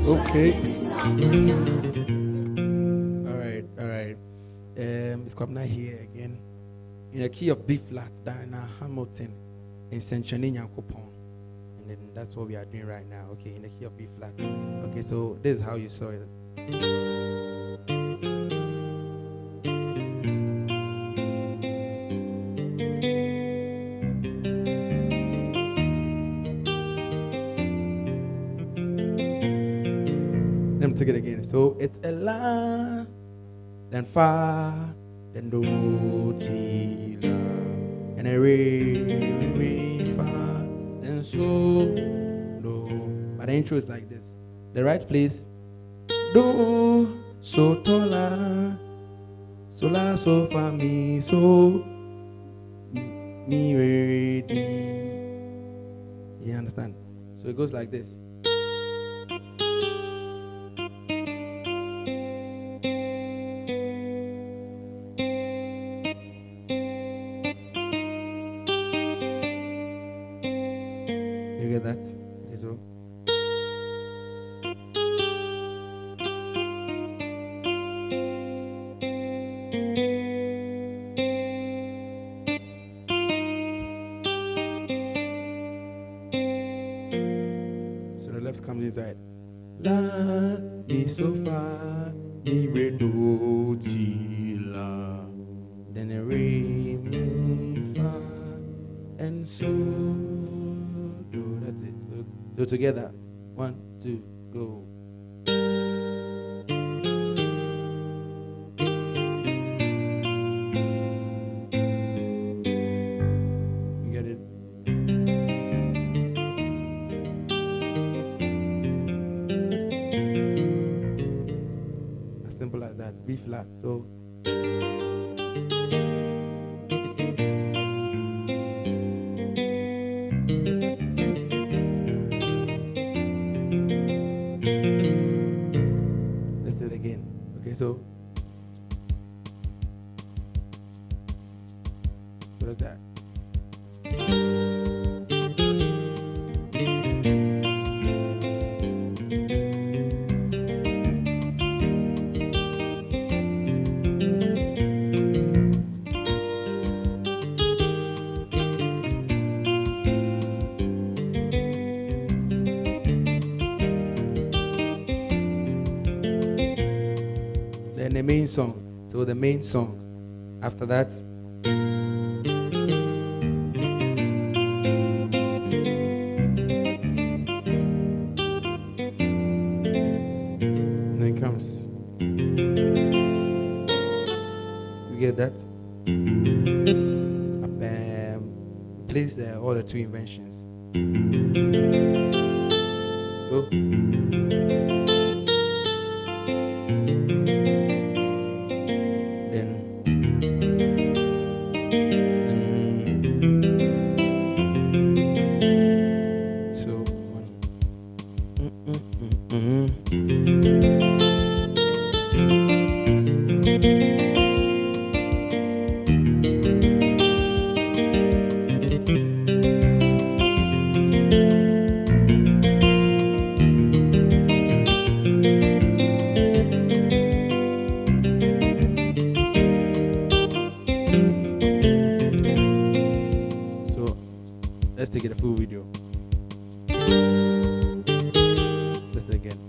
Okay. All right. It's Kwabena here again in a key of B flat, Diana Hamilton, NSENKYERENE NYANKOPON, and then that's what we are doing right now. Okay, in the key of B flat. Okay, so this is how you saw it. Let me take it again. So it's a la, then fa, then do, ti, la, and a re, fa, then so, do. But the intro is like this. The right place, do, so, to, la, so, fa, mi, so, mi, re, di. You understand? So it goes like this. You get that? Okay, so the left comes inside. La, mi, so, fa, mi, re, do, ti, la. Then a re, mi, fa, and so. That's it. So together. 1, 2, go. You get it? As simple as that. B flat. So let's do it again. Okay, so what is that? Then the main song. So the main song. After that, and then comes. You get that? Place all the two inventions. Go. Let's take it a full video. Let's do it again.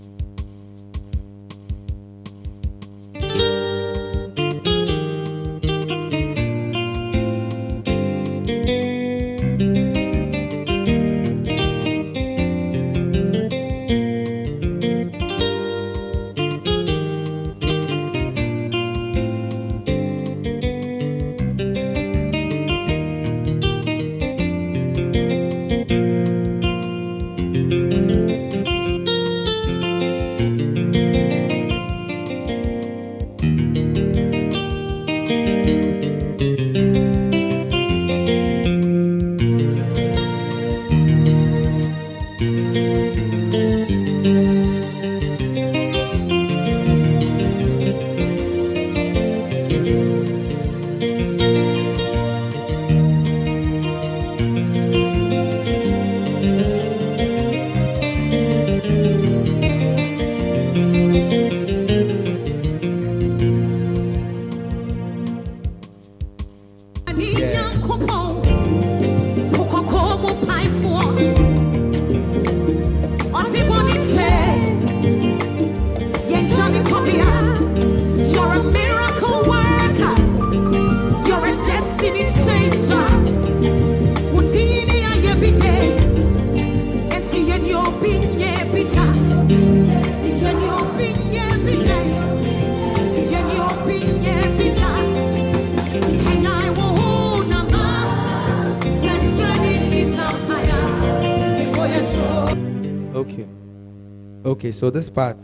Okay, so this part.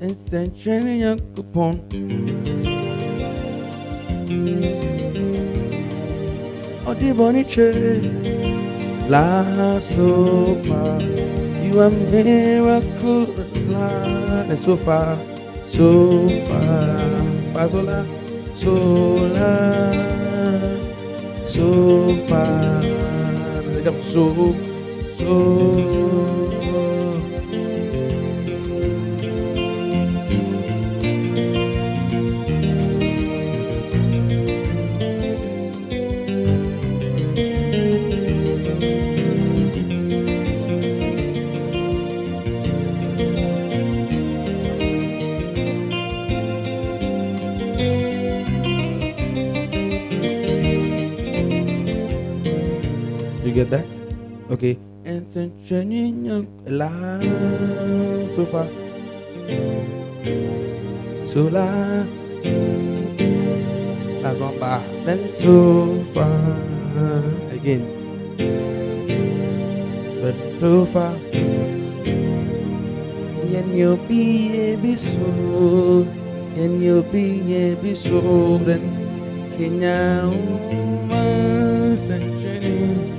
NSENKYERENE NYANKOPON. Odiboniche. La so far. You are miraculous. La so far. So far. Fasola. Sola. So far. So. You get that? Okay. NSENKYERENE so far. So la. That's one bar. Then so far. Again. But so far. And you'll be so. And you'll be so. Then Kenya. NSENKYERENE.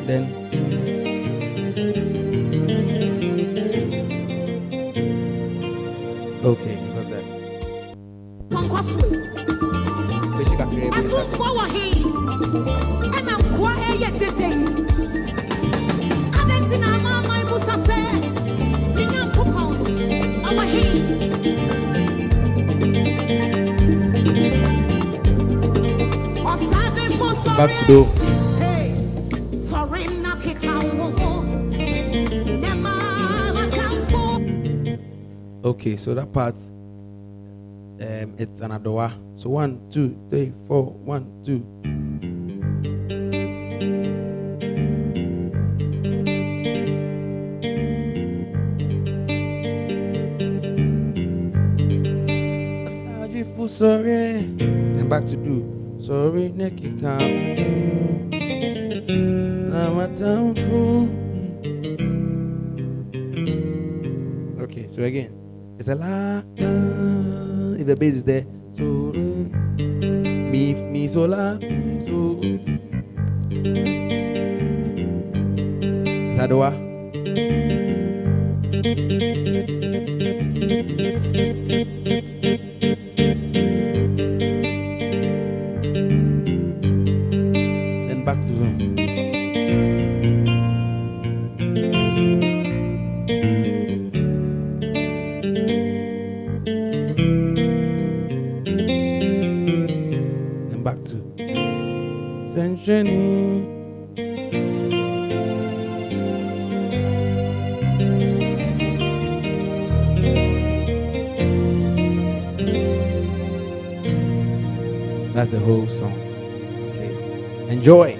Then okay, got that. Which you got creative. And I'm quiet today. I didn't see my mama, my busa say, I'm a he. Back to do. Okay, so that part, it's an adowa. So 1, 2, 3, 4, 1, 2. Sorry, and back to do. Sorry, Neki come. I'm a town fool. Okay, so again, it's a la. If the bass is there, so me so la, so. Sadoa. Back to room. And back to NSENKYERENE. That's the whole song. Okay. Enjoy.